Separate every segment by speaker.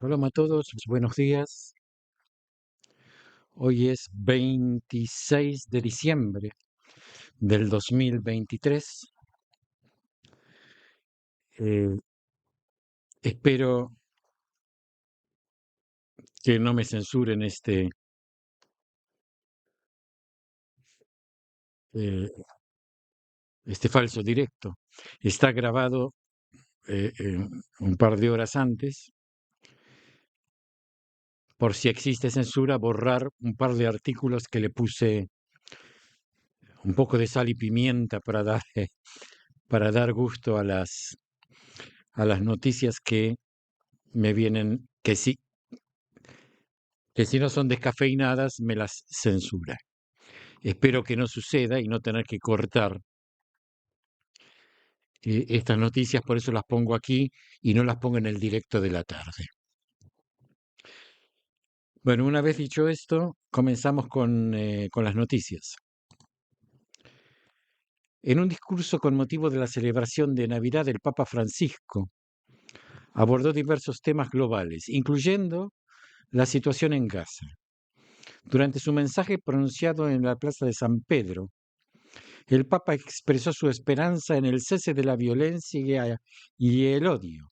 Speaker 1: Hola a todos, buenos días. Hoy es 26 de diciembre del 2023. Eh, Espero que no me censuren eh, este falso directo. Está grabado un par de horas antes. Por si existe censura, borrar un par de artículos que le puse un poco de sal y pimienta para dar gusto a las noticias que me vienen, que si no son descafeinadas, me las censura. Espero que no suceda y no tener que cortar estas noticias, por eso las pongo aquí y no las pongo en el directo de la tarde. Bueno, una vez dicho esto, comenzamos con las noticias. En un discurso con motivo de la celebración de Navidad, el Papa Francisco abordó diversos temas globales, incluyendo la situación en Gaza. Durante su mensaje pronunciado en la Plaza de San Pedro, el Papa expresó su esperanza en el cese de la violencia y el odio,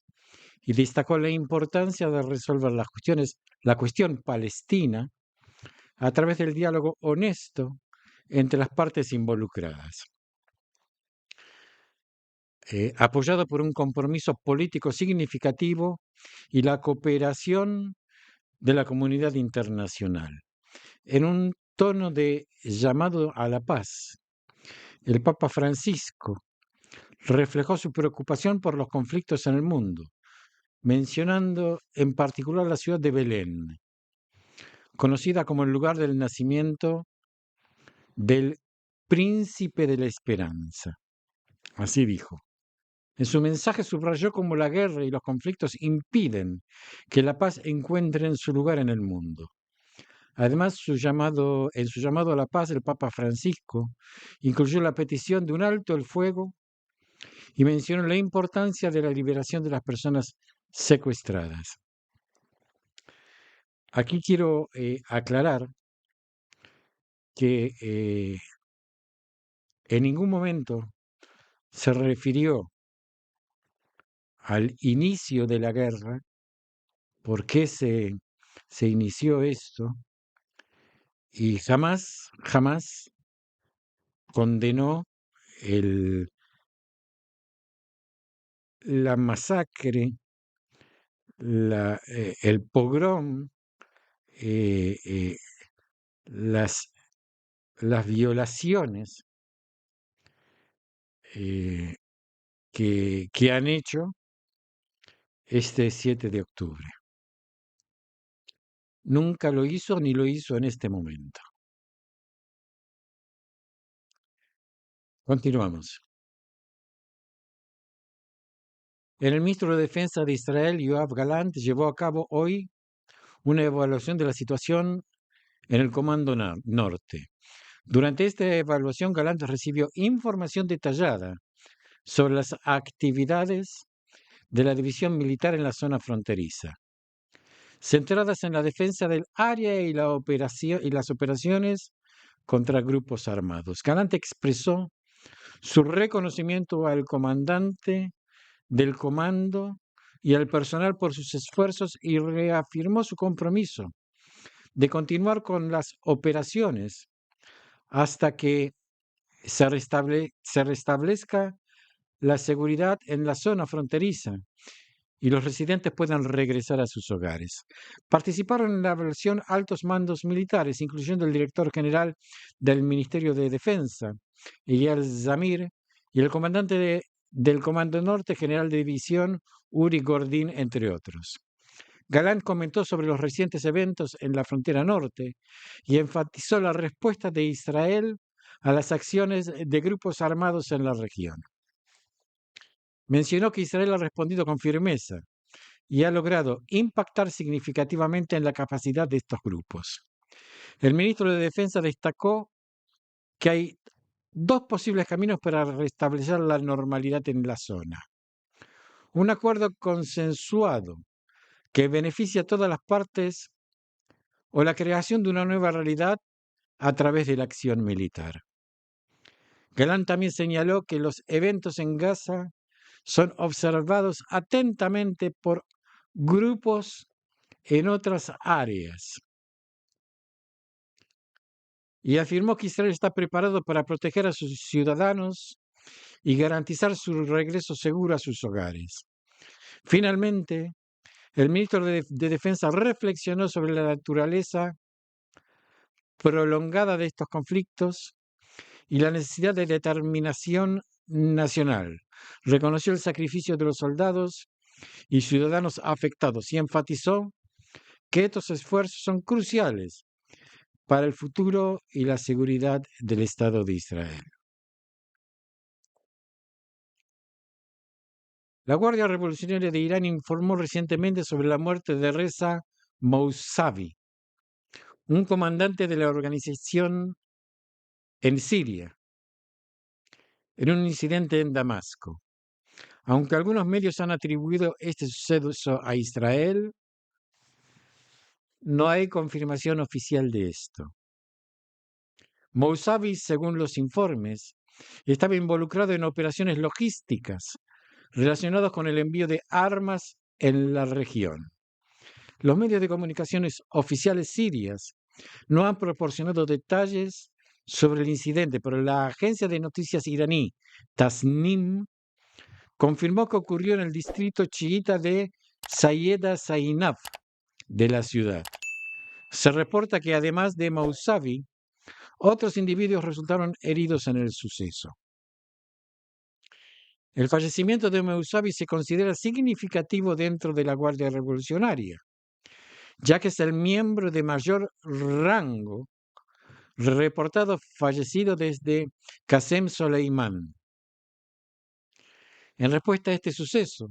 Speaker 1: y destacó la importancia de resolver la cuestión palestina a través del diálogo honesto entre las partes involucradas. Apoyado por un compromiso político significativo y la cooperación de la comunidad internacional. En un tono de llamado a la paz, el Papa Francisco reflejó su preocupación por los conflictos en el mundo, mencionando en particular la ciudad de Belén, conocida como el lugar del nacimiento del príncipe de la esperanza. Así dijo. En su mensaje subrayó cómo la guerra y los conflictos impiden que la paz encuentre en su lugar en el mundo. Además, en su llamado a la paz, el Papa Francisco incluyó la petición de un alto el fuego y mencionó la importancia de la liberación de las personas secuestradas. Aquí quiero aclarar que en ningún momento se refirió al inicio de la guerra, por qué se inició esto, y jamás condenó el, la masacre, el pogrom, eh, eh, las, las violaciones eh, que han hecho este 7 de octubre. Nunca lo hizo ni lo hizo en este momento. Continuamos. El ministro de Defensa de Israel, Yoav Galant, llevó a cabo hoy una evaluación de la situación en el Comando Norte. Durante esta evaluación, Galant recibió información detallada sobre las actividades de la división militar en la zona fronteriza, centradas en la defensa del área y las operaciones contra grupos armados. Galant expresó su reconocimiento al comandante del comando y al personal por sus esfuerzos y reafirmó su compromiso de continuar con las operaciones hasta que se restablezca la seguridad en la zona fronteriza y los residentes puedan regresar a sus hogares. Participaron en la evaluación altos mandos militares, incluyendo el director general del Ministerio de Defensa, Eyal Zamir, y el comandante del Comando Norte, general de división, Uri Gordín, entre otros. Galán comentó sobre los recientes eventos en la frontera norte y enfatizó la respuesta de Israel a las acciones de grupos armados en la región. Mencionó que Israel ha respondido con firmeza y ha logrado impactar significativamente en la capacidad de estos grupos. El ministro de Defensa destacó que hay dos posibles caminos para restablecer la normalidad en la zona. Un acuerdo consensuado que beneficia a todas las partes o la creación de una nueva realidad a través de la acción militar. Galán también señaló que los eventos en Gaza son observados atentamente por grupos en otras áreas y afirmó que Israel está preparado para proteger a sus ciudadanos y garantizar su regreso seguro a sus hogares. Finalmente, el ministro de Defensa reflexionó sobre la naturaleza prolongada de estos conflictos y la necesidad de determinación nacional. Reconoció el sacrificio de los soldados y ciudadanos afectados y enfatizó que estos esfuerzos son cruciales para el futuro y la seguridad del Estado de Israel. La Guardia Revolucionaria de Irán informó recientemente sobre la muerte de Reza Mousavi, un comandante de la organización en Siria, en un incidente en Damasco. Aunque algunos medios han atribuido este suceso a Israel, no hay confirmación oficial de esto. Mousavi, según los informes, estaba involucrado en operaciones logísticas relacionadas con el envío de armas en la región. Los medios de comunicaciones oficiales sirias no han proporcionado detalles sobre el incidente, pero la agencia de noticias iraní Tasnim confirmó que ocurrió en el distrito chiita de Sayeda Zainab de la ciudad. Se reporta que además de Mousavi, otros individuos resultaron heridos en el suceso. El fallecimiento de Mousavi se considera significativo dentro de la Guardia Revolucionaria, ya que es el miembro de mayor rango reportado fallecido desde Qasem Soleimán. En respuesta a este suceso,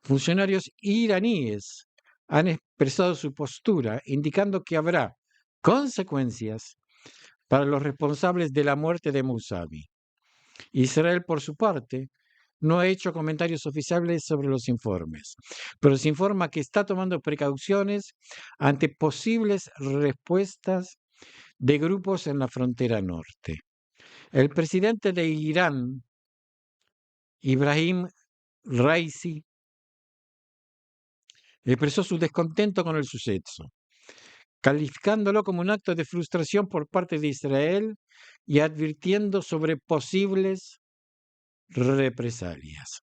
Speaker 1: funcionarios iraníes han expresado su postura, indicando que habrá consecuencias para los responsables de la muerte de Mousavi. Israel, por su parte, no ha hecho comentarios oficiales sobre los informes, pero se informa que está tomando precauciones ante posibles respuestas de grupos en la frontera norte. El presidente de Irán, Ibrahim Raisi, expresó su descontento con el suceso, calificándolo como un acto de frustración por parte de Israel y advirtiendo sobre posibles represalias.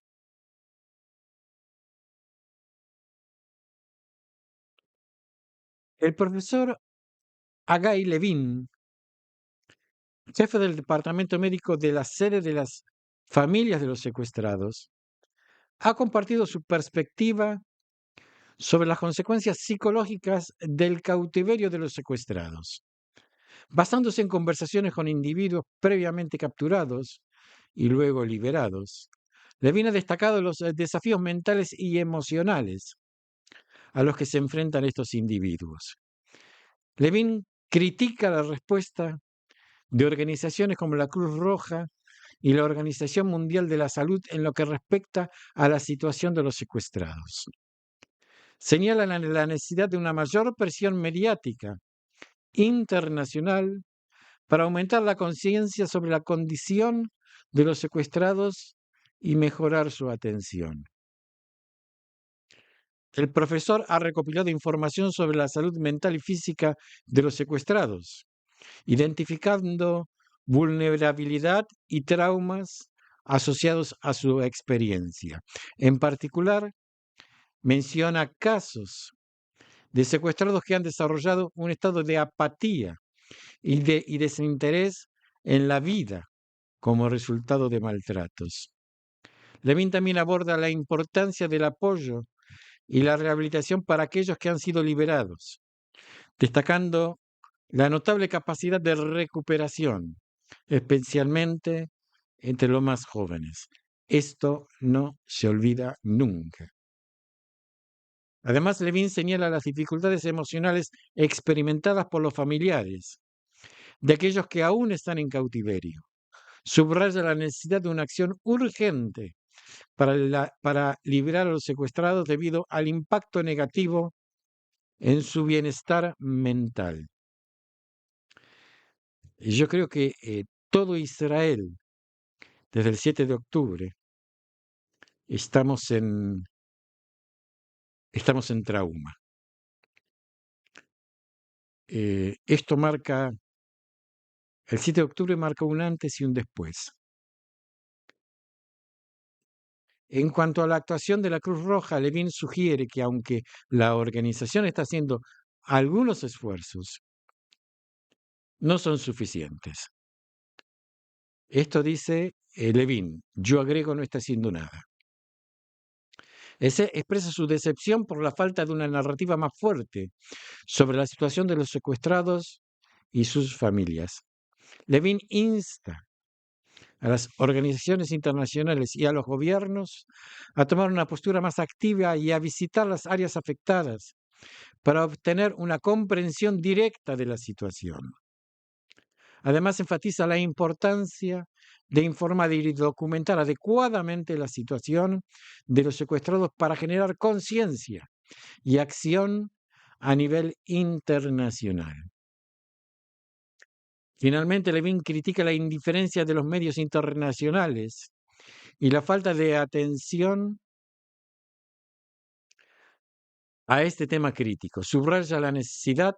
Speaker 1: El profesor Hagai Levin, jefe del departamento médico de la sede de las familias de los secuestrados, ha compartido su perspectiva sobre las consecuencias psicológicas del cautiverio de los secuestrados. Basándose en conversaciones con individuos previamente capturados y luego liberados, Levin ha destacado los desafíos mentales y emocionales a los que se enfrentan estos individuos. Levin critica la respuesta de organizaciones como la Cruz Roja y la Organización Mundial de la Salud en lo que respecta a la situación de los secuestrados. Señalan la necesidad de una mayor presión mediática internacional para aumentar la conciencia sobre la condición de los secuestrados y mejorar su atención. El profesor ha recopilado información sobre la salud mental y física de los secuestrados, identificando vulnerabilidad y traumas asociados a su experiencia. En particular, menciona casos de secuestrados que han desarrollado un estado de apatía y desinterés en la vida como resultado de maltratos. Levin también aborda la importancia del apoyo y la rehabilitación para aquellos que han sido liberados, destacando la notable capacidad de recuperación, especialmente entre los más jóvenes. Esto no se olvida nunca. Además, Levin señala las dificultades emocionales experimentadas por los familiares de aquellos que aún están en cautiverio. Subraya la necesidad de una acción urgente para liberar a los secuestrados debido al impacto negativo en su bienestar mental. Y yo creo que todo Israel, desde el 7 de octubre, estamos en trauma. Esto marca, el 7 de octubre marca un antes y un después. En cuanto a la actuación de la Cruz Roja, Levin sugiere que aunque la organización está haciendo algunos esfuerzos, no son suficientes. Esto dice Levin, yo agrego, no está haciendo nada. Ese expresa su decepción por la falta de una narrativa más fuerte sobre la situación de los secuestrados y sus familias. Levin insta a las organizaciones internacionales y a los gobiernos a tomar una postura más activa y a visitar las áreas afectadas para obtener una comprensión directa de la situación. Además, enfatiza la importancia de informar y documentar adecuadamente la situación de los secuestrados para generar conciencia y acción a nivel internacional. Finalmente, Levin critica la indiferencia de los medios internacionales y la falta de atención a este tema crítico. Subraya la necesidad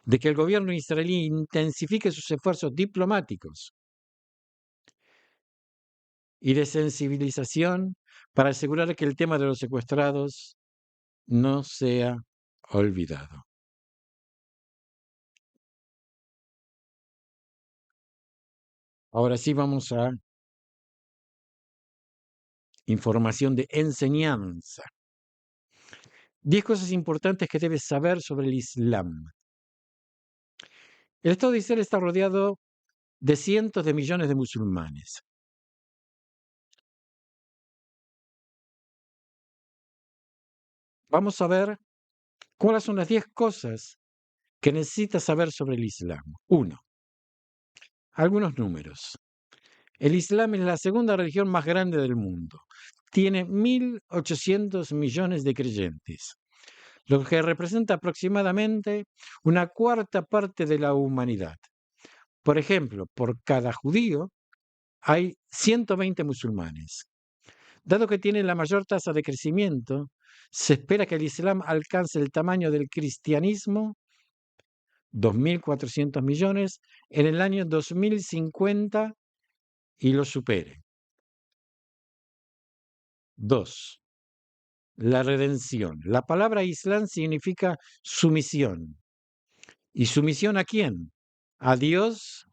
Speaker 1: de que el gobierno israelí intensifique sus esfuerzos diplomáticos y de sensibilización para asegurar que el tema de los secuestrados no sea olvidado. Ahora sí vamos a información de enseñanza. 10 cosas importantes que debes saber sobre el Islam. El Estado de Israel está rodeado de cientos de millones de musulmanes. Vamos a ver cuáles son las 10 cosas que necesitas saber sobre el Islam. 1. Algunos números. El Islam es la segunda religión más grande del mundo. Tiene 1.800 millones de creyentes, lo que representa aproximadamente una cuarta parte de la humanidad. Por ejemplo, por cada judío hay 120 musulmanes. Dado que tiene la mayor tasa de crecimiento, se espera que el Islam alcance el tamaño del cristianismo, 2.400 millones, en el año 2050 y lo supere. 2. La redención. La palabra Islam significa sumisión. ¿Y sumisión a quién? A Dios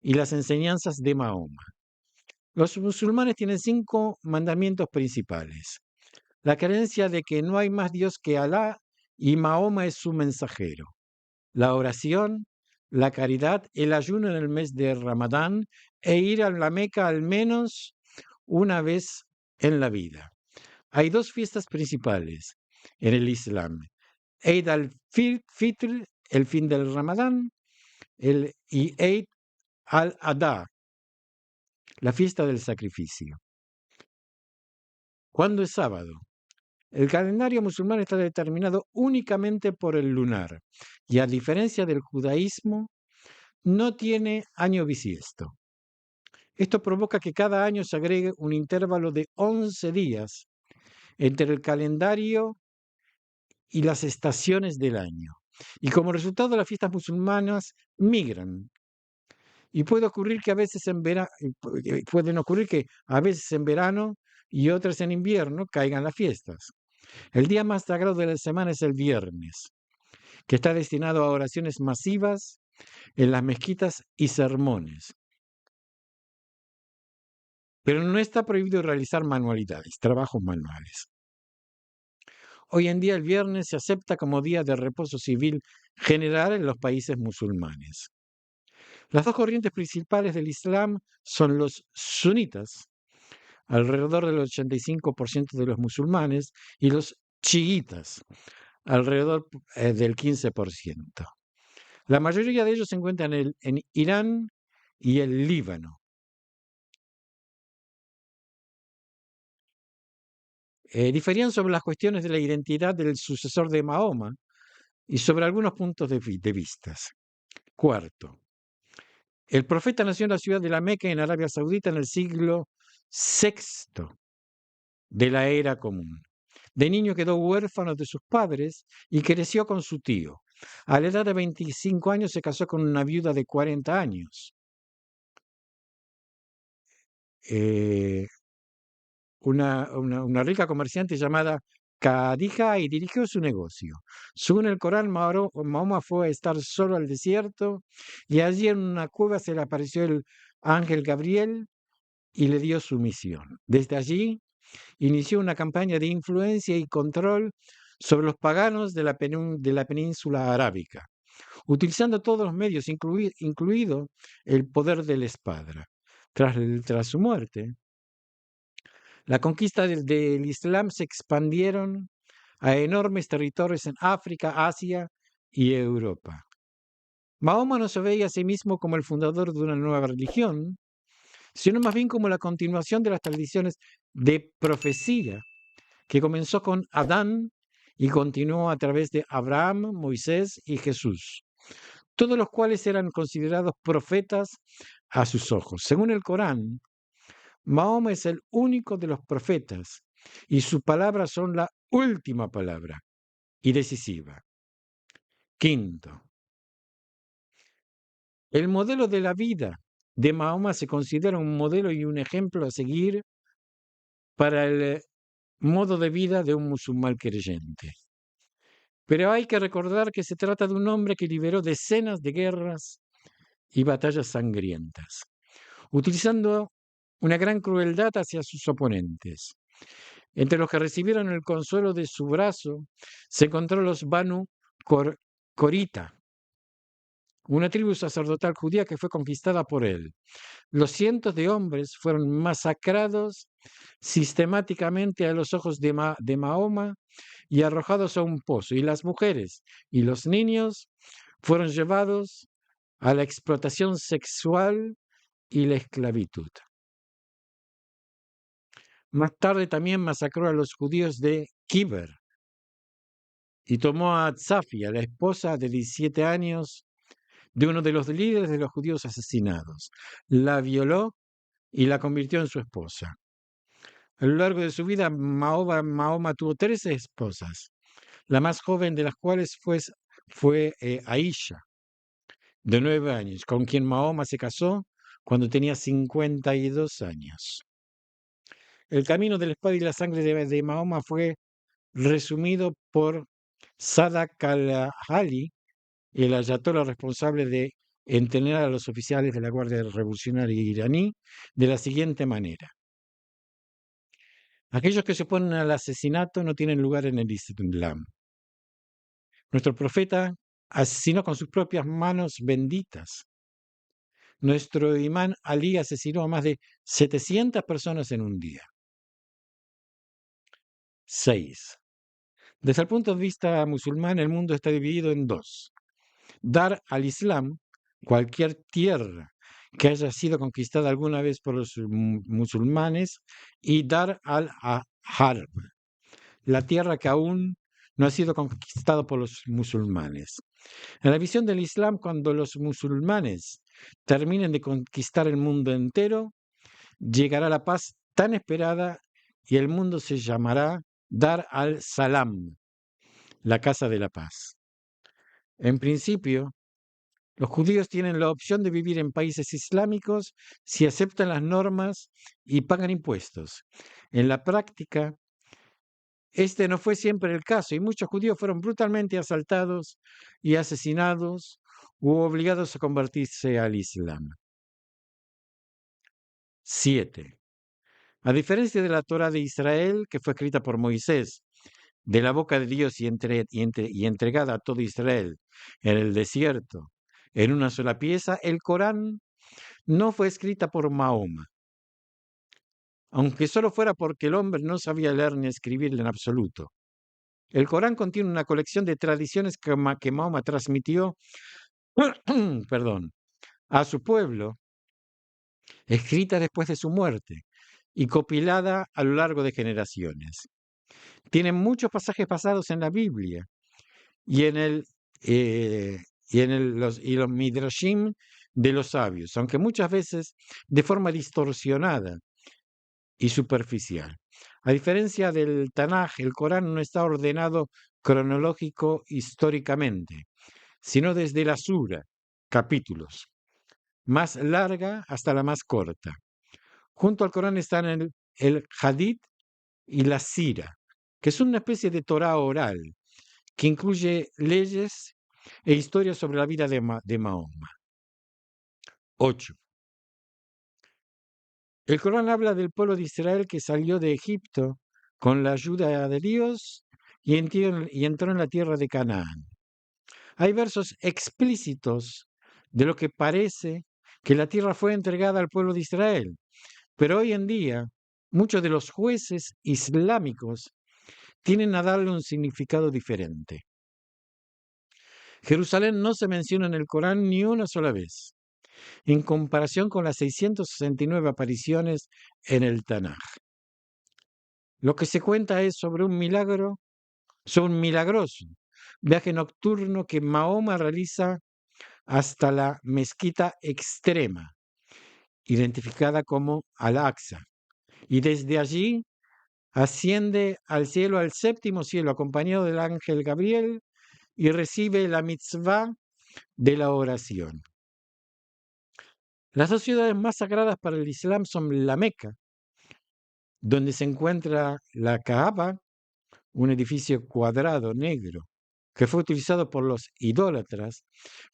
Speaker 1: y las enseñanzas de Mahoma. Los musulmanes tienen 5 mandamientos principales. La creencia de que no hay más Dios que Alá y Mahoma es su mensajero. La oración, la caridad, el ayuno en el mes de Ramadán e ir a la Meca al menos una vez en la vida. Hay 2 fiestas principales en el Islam: Eid al-Fitr, el fin del Ramadán, y Eid al-Adha, la fiesta del sacrificio. ¿Cuándo es sábado? El calendario musulmán está determinado únicamente por el lunar y, a diferencia del judaísmo, no tiene año bisiesto. Esto provoca que cada año se agregue un intervalo de 11 días entre el calendario y las estaciones del año. Y como resultado, las fiestas musulmanas migran. Y puede ocurrir que a veces pueden ocurrir que a veces en verano y otras en invierno caigan las fiestas. El día más sagrado de la semana es el viernes, que está destinado a oraciones masivas en las mezquitas y sermones. Pero no está prohibido realizar manualidades, trabajos manuales. Hoy en día el viernes se acepta como día de reposo civil general en los países musulmanes. Las 2 corrientes principales del Islam son los sunitas, alrededor del 85% de los musulmanes, y los chiitas, alrededor del 15%. La mayoría de ellos se encuentran en Irán y el Líbano. diferían sobre las cuestiones de la identidad del sucesor de Mahoma y sobre algunos puntos de vistas. Cuarto, el profeta nació en la ciudad de la Meca, en Arabia Saudita, en el siglo sexto de la era común. De niño quedó huérfano de sus padres y creció con su tío. A la edad de 25 años se casó con una viuda de 40 años. Eh, una rica comerciante llamada Khadija, y dirigió su negocio. Según el Corán, Mahoma fue a estar solo al desierto y allí en una cueva se le apareció el ángel Gabriel y le dio su misión. Desde allí inició una campaña de influencia y control sobre los paganos de la península arábica, utilizando todos los medios, incluido el poder de la espada. Tras su muerte, la conquista del Islam se expandieron a enormes territorios en África, Asia y Europa. Mahoma no se veía a sí mismo como el fundador de una nueva religión, sino más bien como la continuación de las tradiciones de profecía que comenzó con Adán y continuó a través de Abraham, Moisés y Jesús, todos los cuales eran considerados profetas a sus ojos. Según el Corán, Mahoma es el único de los profetas y sus palabras son la última palabra y decisiva. Quinto, el modelo de la vida de Mahoma se considera un modelo y un ejemplo a seguir para el modo de vida de un musulmán creyente. Pero hay que recordar que se trata de un hombre que liberó decenas de guerras y batallas sangrientas, utilizando una gran crueldad hacia sus oponentes. Entre los que recibieron el consuelo de su brazo se encontró los Banu Corita, una tribu sacerdotal judía que fue conquistada por él. Los cientos de hombres fueron masacrados sistemáticamente a los ojos de Mahoma y arrojados a un pozo, y las mujeres y los niños fueron llevados a la explotación sexual y la esclavitud. Más tarde también masacró a los judíos de Kiber y tomó a Tzafia, la esposa de 17 años de uno de los líderes de los judíos asesinados. La violó y la convirtió en su esposa. A lo largo de su vida, Mahoma tuvo 13 esposas, la más joven de las cuales fue Aisha, de 9 años, con quien Mahoma se casó cuando tenía 52 años. El camino de la espada y la sangre de Mahoma fue resumido por Sadak al-Ali, el ayatollah responsable de entrenar a los oficiales de la Guardia Revolucionaria iraní, de la siguiente manera: aquellos que se oponen al asesinato no tienen lugar en el Islam. Nuestro profeta asesinó con sus propias manos benditas. Nuestro imán Ali asesinó a más de 700 personas en un día. 6. Desde el punto de vista musulmán, el mundo está dividido en dos: Dar al Islam, cualquier tierra que haya sido conquistada alguna vez por los musulmanes, y Dar al-Harb, la tierra que aún no ha sido conquistada por los musulmanes. En la visión del Islam, cuando los musulmanes terminen de conquistar el mundo entero, llegará la paz tan esperada y el mundo se llamará Dar al-Salam, la casa de la paz. En principio, los judíos tienen la opción de vivir en países islámicos si aceptan las normas y pagan impuestos. En la práctica, este no fue siempre el caso y muchos judíos fueron brutalmente asaltados y asesinados u obligados a convertirse al Islam. 7. A diferencia de la Torá de Israel, que fue escrita por Moisés, de la boca de Dios y entregada a todo Israel en el desierto, en una sola pieza, el Corán no fue escrita por Mahoma, aunque solo fuera porque el hombre no sabía leer ni escribir en absoluto. El Corán contiene una colección de tradiciones que Mahoma transmitió perdón, a su pueblo, escrita después de su muerte y compilada a lo largo de generaciones. Tiene muchos pasajes basados en la Biblia y en eh, los midrashim de los sabios, aunque muchas veces de forma distorsionada y superficial. A diferencia del Tanaj, el Corán no está ordenado cronológico históricamente, sino desde la sura, capítulos, más larga hasta la más corta. Junto al Corán están el Hadith y la Sira, que es una especie de Torah oral que incluye leyes e historias sobre la vida de Mahoma. 8. El Corán habla del pueblo de Israel que salió de Egipto con la ayuda de Dios y entró en la tierra de Canaán. Hay versos explícitos de lo que parece que la tierra fue entregada al pueblo de Israel, pero hoy en día muchos de los jueces islámicos tienen a darle un significado diferente. Jerusalén no se menciona en el Corán ni una sola vez, en comparación con las 669 apariciones en el Tanaj. Lo que se cuenta es sobre un milagroso viaje nocturno que Mahoma realiza hasta la mezquita extrema, identificada como Al-Aqsa, y desde allí asciende al cielo, al séptimo cielo, acompañado del ángel Gabriel, y recibe la mitzvah de la oración. Las dos ciudades más sagradas para el Islam son la Meca, donde se encuentra la Kaaba, un edificio cuadrado negro que fue utilizado por los idólatras,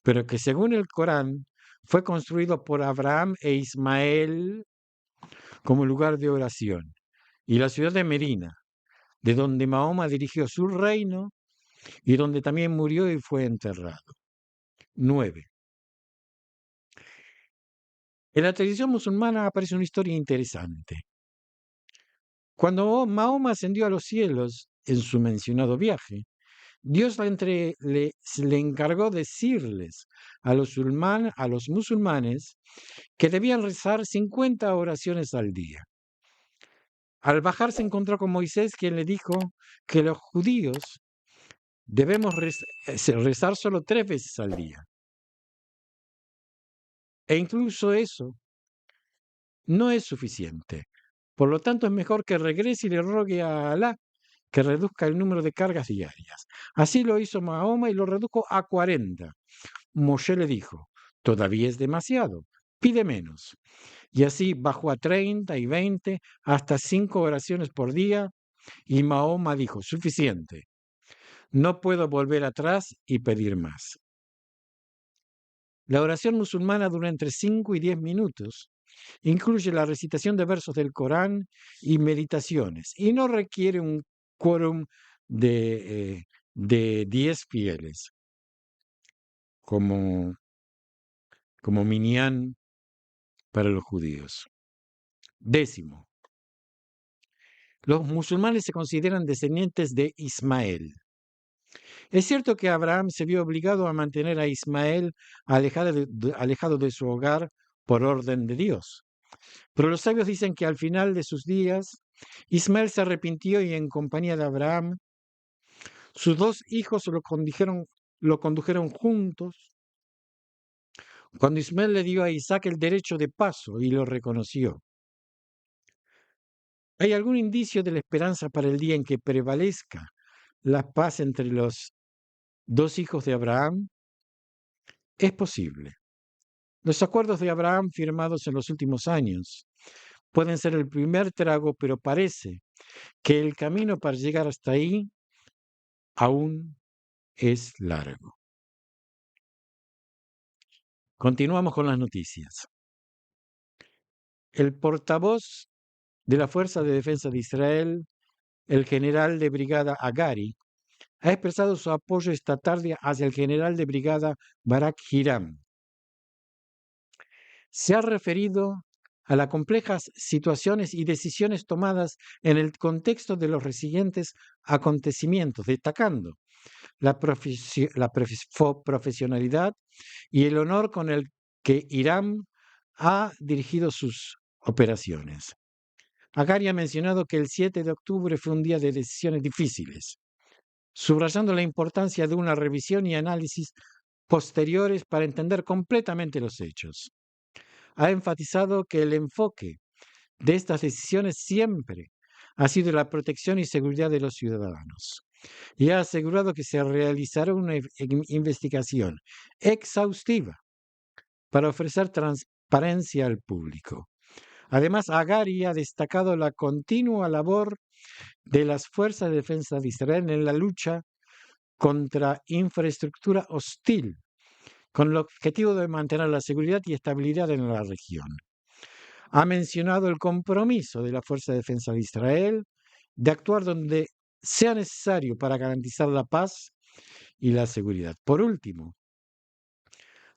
Speaker 1: pero que según el Corán fue construido por Abraham e Ismael como lugar de oración, y la ciudad de Medina, de donde Mahoma dirigió su reino y donde también murió y fue enterrado. 9. En la tradición musulmana aparece una historia interesante. Cuando Mahoma ascendió a los cielos en su mencionado viaje, Dios le encargó decirles a los musulmanes que debían rezar 50 oraciones al día. Al bajar se encontró con Moisés, quien le dijo que los judíos debemos rezar solo 3 veces al día. E incluso eso no es suficiente. Por lo tanto, es mejor que regrese y le rogue a Alá que reduzca el número de cargas diarias. Así lo hizo Mahoma y lo redujo a 40. Moshe le dijo, todavía es demasiado, pide menos. Y así bajó a 30 y 20, hasta 5 oraciones por día, y Mahoma dijo, suficiente, no puedo volver atrás y pedir más. La oración musulmana dura entre 5 y 10 minutos. Incluye la recitación de versos del Corán y meditaciones, y no requiere un quórum de 10 fieles, como minyan para los judíos. 10. Los musulmanes se consideran descendientes de Ismael. Es cierto que Abraham se vio obligado a mantener a Ismael alejado de su hogar por orden de Dios. Pero los sabios dicen que al final de sus días, Ismael se arrepintió y en compañía de Abraham, sus 2 hijos lo condujeron juntos. Cuando Ismael le dio a Isaac el derecho de paso y lo reconoció. ¿Hay algún indicio de la esperanza para el día en que prevalezca la paz entre los 2 hijos de Abraham? Es posible. Los acuerdos de Abraham firmados en los últimos años pueden ser el primer trago, pero parece que el camino para llegar hasta ahí aún es largo. Continuamos con las noticias. El portavoz de la Fuerza de Defensa de Israel, el general de brigada Agari, ha expresado su apoyo esta tarde hacia el general de brigada Barak Hiram. Se ha referido a las complejas situaciones y decisiones tomadas en el contexto de los recientes acontecimientos, destacando la profesionalidad y el honor con el que Irán ha dirigido sus operaciones. Agari ha mencionado que el 7 de octubre fue un día de decisiones difíciles, subrayando la importancia de una revisión y análisis posteriores para entender completamente los hechos. Ha enfatizado que el enfoque de estas decisiones siempre ha sido la protección y seguridad de los ciudadanos y ha asegurado que se realizará una investigación exhaustiva para ofrecer transparencia al público. Además, Agari ha destacado la continua labor de las fuerzas de defensa de Israel en la lucha contra infraestructura hostil, con el objetivo de mantener la seguridad y estabilidad en la región. Ha mencionado el compromiso de la Fuerza de Defensa de Israel de actuar donde sea necesario para garantizar la paz y la seguridad. Por último,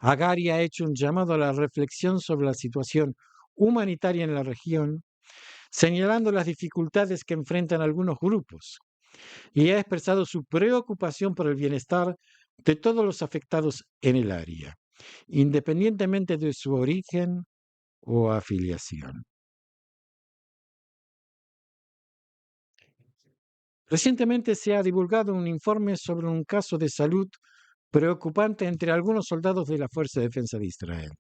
Speaker 1: Agari ha hecho un llamado a la reflexión sobre la situación humanitaria en la región, señalando las dificultades que enfrentan algunos grupos, y ha expresado su preocupación por el bienestar de todos los afectados en el área, independientemente de su origen o afiliación. Recientemente se ha divulgado un informe sobre un caso de salud preocupante entre algunos soldados de la Fuerza de Defensa de Israel.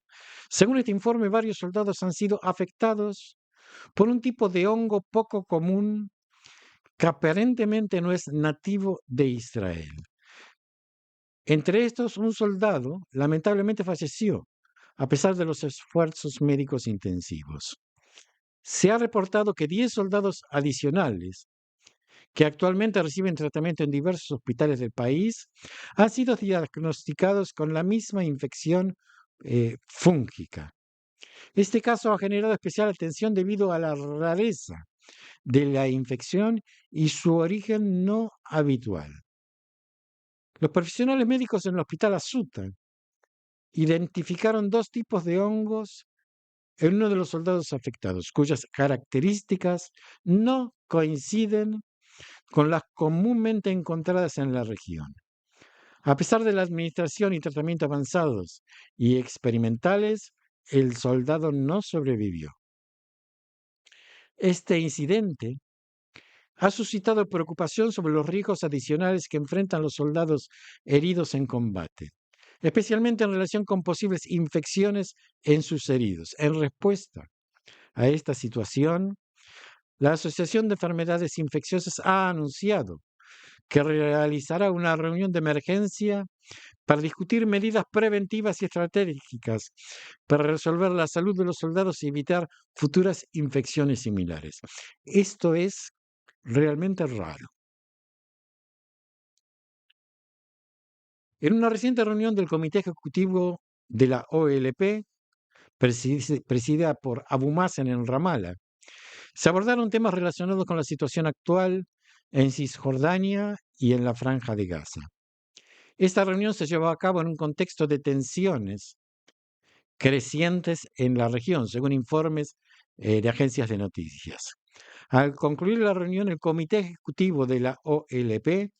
Speaker 1: Según este informe, varios soldados han sido afectados por un tipo de hongo poco común que aparentemente no es nativo de Israel. Entre estos, un soldado lamentablemente falleció a pesar de los esfuerzos médicos intensivos. Se ha reportado que 10 soldados adicionales que actualmente reciben tratamiento en diversos hospitales del país, han sido diagnosticados con la misma infección fúngica. Este caso ha generado especial atención debido a la rareza de la infección y su origen no habitual. Los profesionales médicos en el hospital Asuta identificaron dos tipos de hongos en uno de los soldados afectados, cuyas características no coinciden con las comúnmente encontradas en la región. A pesar de la administración y tratamiento avanzados y experimentales, el soldado no sobrevivió. Este incidente ha suscitado preocupación sobre los riesgos adicionales que enfrentan los soldados heridos en combate, especialmente en relación con posibles infecciones en sus heridos. En respuesta a esta situación, la Asociación de Enfermedades Infecciosas ha anunciado que realizará una reunión de emergencia para discutir medidas preventivas y estratégicas para resolver la salud de los soldados y evitar futuras infecciones similares. Esto es realmente raro. En una reciente reunión del Comité Ejecutivo de la OLP, presidida por Abu Mazen en Ramallah, se abordaron temas relacionados con la situación actual en Cisjordania y en la Franja de Gaza. Esta reunión se llevó a cabo en un contexto de tensiones crecientes en la región, según informes de agencias de noticias. Al concluir la reunión, el Comité Ejecutivo de la OLP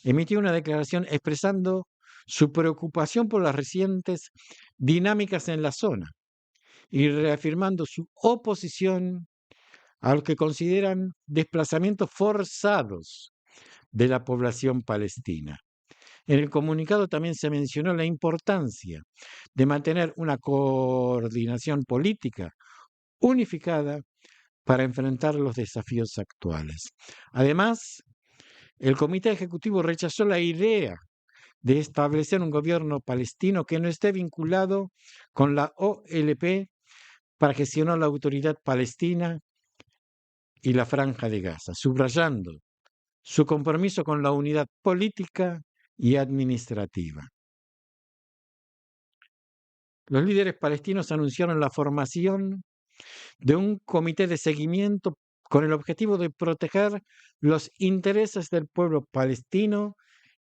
Speaker 1: emitió una declaración expresando su preocupación por las recientes dinámicas en la zona y reafirmando su oposición a lo que consideran desplazamientos forzados de la población palestina. En el comunicado también se mencionó la importancia de mantener una coordinación política unificada para enfrentar los desafíos actuales. Además, el Comité Ejecutivo rechazó la idea de establecer un gobierno palestino que no esté vinculado con la OLP para gestionar la autoridad palestina y la Franja de Gaza, subrayando su compromiso con la unidad política y administrativa. Los líderes palestinos anunciaron la formación de un comité de seguimiento con el objetivo de proteger los intereses del pueblo palestino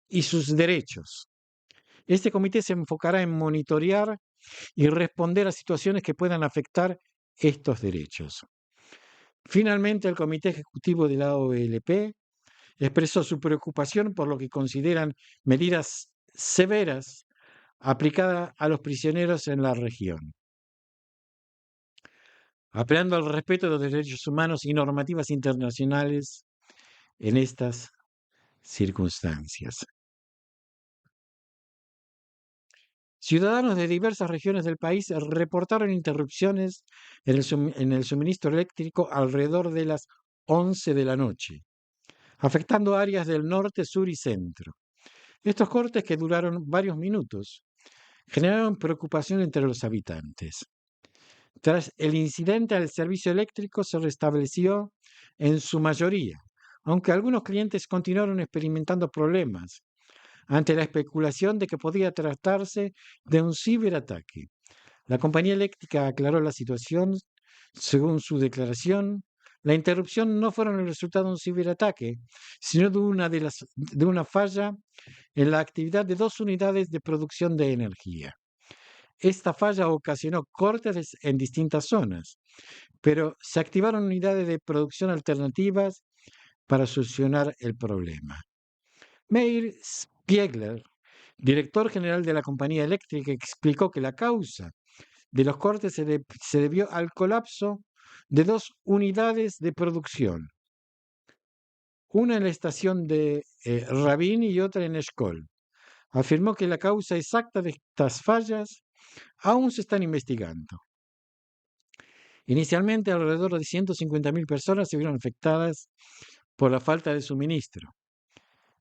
Speaker 1: y sus derechos. Este comité se enfocará en monitorear y responder a situaciones que puedan afectar estos derechos. Finalmente, el Comité Ejecutivo de la OLP expresó su preocupación por lo que consideran medidas severas aplicadas a los prisioneros en la región. apelando al respeto de los derechos humanos y normativas internacionales en estas circunstancias. Ciudadanos de diversas regiones del país reportaron interrupciones en el suministro eléctrico alrededor de las 11 de la noche, afectando áreas del norte, sur y centro. Estos cortes, que duraron varios minutos, generaron preocupación entre los habitantes. Tras el incidente, el servicio eléctrico se restableció en su mayoría, aunque algunos clientes continuaron experimentando problemas ante la especulación de que podía tratarse de un ciberataque. La compañía eléctrica aclaró la situación. Según su declaración, la interrupción no fueron el resultado de un ciberataque, sino de una falla en la actividad de dos unidades de producción de energía. Esta falla ocasionó cortes en distintas zonas, pero se activaron unidades de producción alternativas para solucionar el problema. Meir Spiegler, director general de la compañía eléctrica, explicó que la causa de los cortes se debió al colapso de dos unidades de producción, una en la estación de Rabin y otra en Eshkol. Afirmó que la causa exacta de estas fallas aún se están investigando. Inicialmente, alrededor de 150.000 personas se vieron afectadas por la falta de suministro,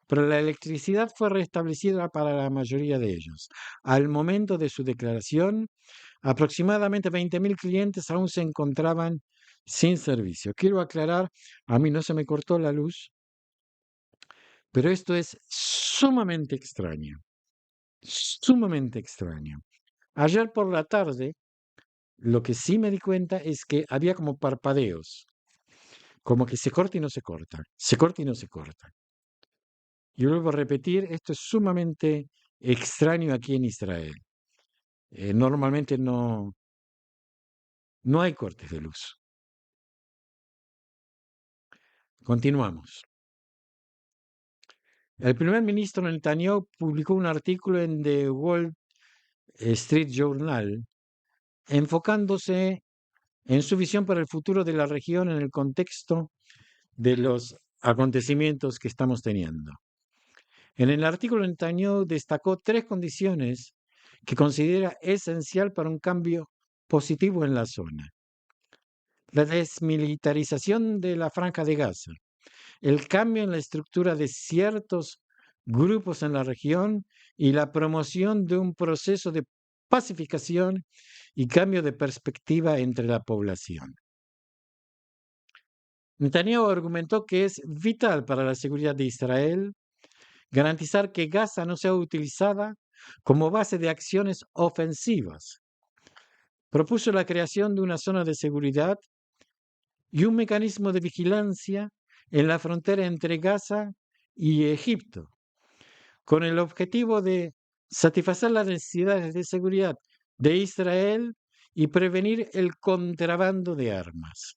Speaker 1: pero la electricidad fue restablecida para la mayoría de ellos. Al momento de su declaración, aproximadamente 20.000 clientes aún se encontraban sin servicio. Quiero aclarar, a mí no se me cortó la luz, pero esto es sumamente extraño, sumamente extraño. Ayer por la tarde, lo que sí me di cuenta es que había como parpadeos, como que se corta y no se corta, se corta y no se corta. Y vuelvo a repetir, esto es sumamente extraño aquí en Israel. Normalmente no hay cortes de luz. Continuamos. El primer ministro Netanyahu publicó un artículo en The Wall Street Journal enfocándose en su visión para el futuro de la región en el contexto de los acontecimientos que estamos teniendo. En el artículo, Netanyahu destacó tres condiciones que considera esencial para un cambio positivo en la zona: la desmilitarización de la Franja de Gaza, el cambio en la estructura de ciertos grupos en la región y la promoción de un proceso de pacificación y cambio de perspectiva entre la población. Netanyahu argumentó que es vital para la seguridad de Israel garantizar que Gaza no sea utilizada como base de acciones ofensivas. Propuso la creación de una zona de seguridad y un mecanismo de vigilancia en la frontera entre Gaza y Egipto, con el objetivo de satisfacer las necesidades de seguridad de Israel y prevenir el contrabando de armas.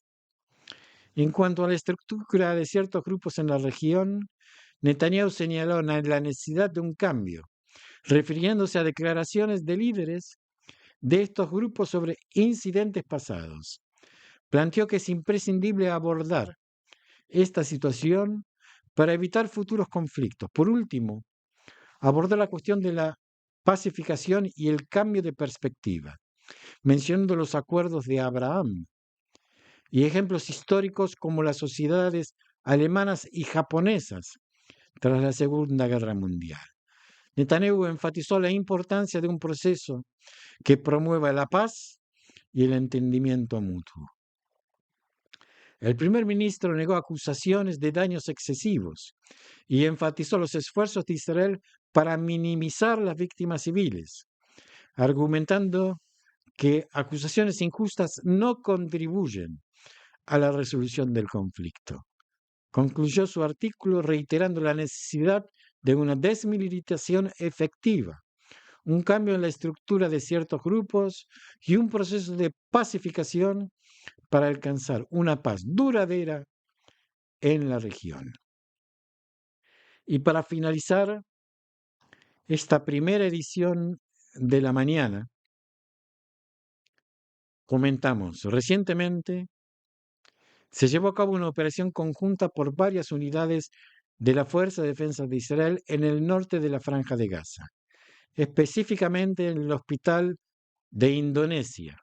Speaker 1: En cuanto a la estructura de ciertos grupos en la región, Netanyahu señaló la necesidad de un cambio, refiriéndose a declaraciones de líderes de estos grupos sobre incidentes pasados. Planteó que es imprescindible abordar esta situación para evitar futuros conflictos. Por último, abordó la cuestión de la pacificación y el cambio de perspectiva, mencionando los acuerdos de Abraham y ejemplos históricos como las sociedades alemanas y japonesas tras la Segunda Guerra Mundial. Netanyahu enfatizó la importancia de un proceso que promueva la paz y el entendimiento mutuo. El primer ministro negó acusaciones de daños excesivos y enfatizó los esfuerzos de Israel para minimizar las víctimas civiles, argumentando que acusaciones injustas no contribuyen a la resolución del conflicto. Concluyó su artículo reiterando la necesidad de una desmilitarización efectiva, un cambio en la estructura de ciertos grupos y un proceso de pacificación para alcanzar una paz duradera en la región. Y para finalizar esta primera edición de la mañana, comentamos, recientemente se llevó a cabo una operación conjunta por varias unidades de la Fuerza de Defensa de Israel en el norte de la Franja de Gaza, específicamente en el hospital de Indonesia.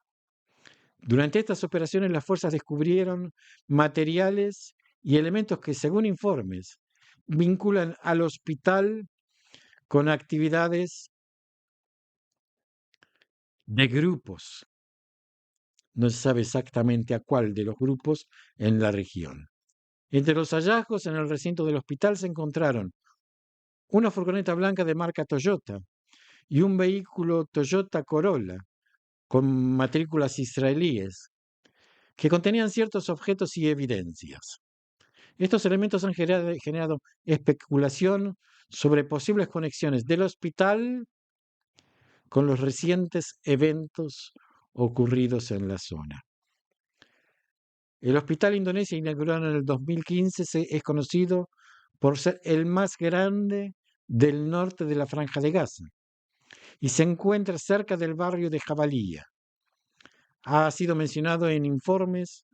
Speaker 1: Durante estas operaciones las fuerzas descubrieron materiales y elementos que, según informes, vinculan al hospital con actividades de grupos. No se sabe exactamente a cuál de los grupos en la región. Entre los hallazgos en el recinto del hospital se encontraron una furgoneta blanca de marca Toyota y un vehículo Toyota Corolla con matrículas israelíes que contenían ciertos objetos y evidencias. Estos elementos han generado especulación sobre posibles conexiones del hospital con los recientes eventos ocurridos en la zona. El Hospital Indonesia, inaugurado en el 2015, es conocido por ser el más grande del norte de la Franja de Gaza y se encuentra cerca del barrio de Jabalía. Ha sido mencionado en informes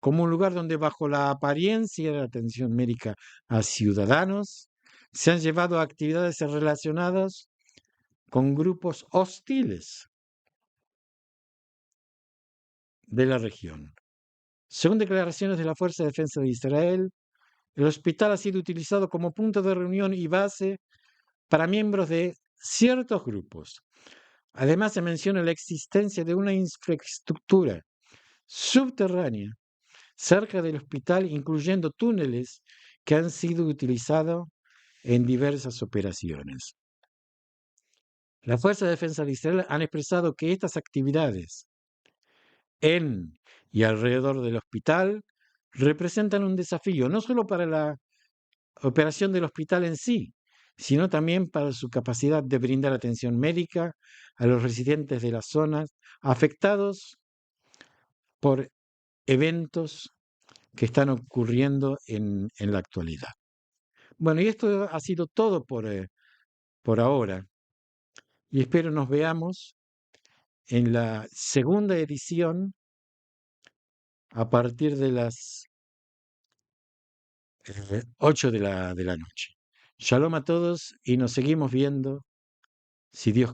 Speaker 1: como un lugar donde, bajo la apariencia de la atención médica a ciudadanos, se han llevado a actividades relacionadas con grupos hostiles de la región. Según declaraciones de la Fuerza de Defensa de Israel, el hospital ha sido utilizado como punto de reunión y base para miembros de ciertos grupos. Además, se menciona la existencia de una infraestructura subterránea cerca del hospital, incluyendo túneles que han sido utilizados en diversas operaciones. Las Fuerzas de Defensa de Israel han expresado que estas actividades en y alrededor del hospital representan un desafío no solo para la operación del hospital en sí, sino también para su capacidad de brindar atención médica a los residentes de las zonas afectados por eventos que están ocurriendo en la actualidad. Bueno, y esto ha sido todo por ahora, y espero nos veamos en la segunda edición a partir de las 8 de la noche. Shalom a todos y nos seguimos viendo si Dios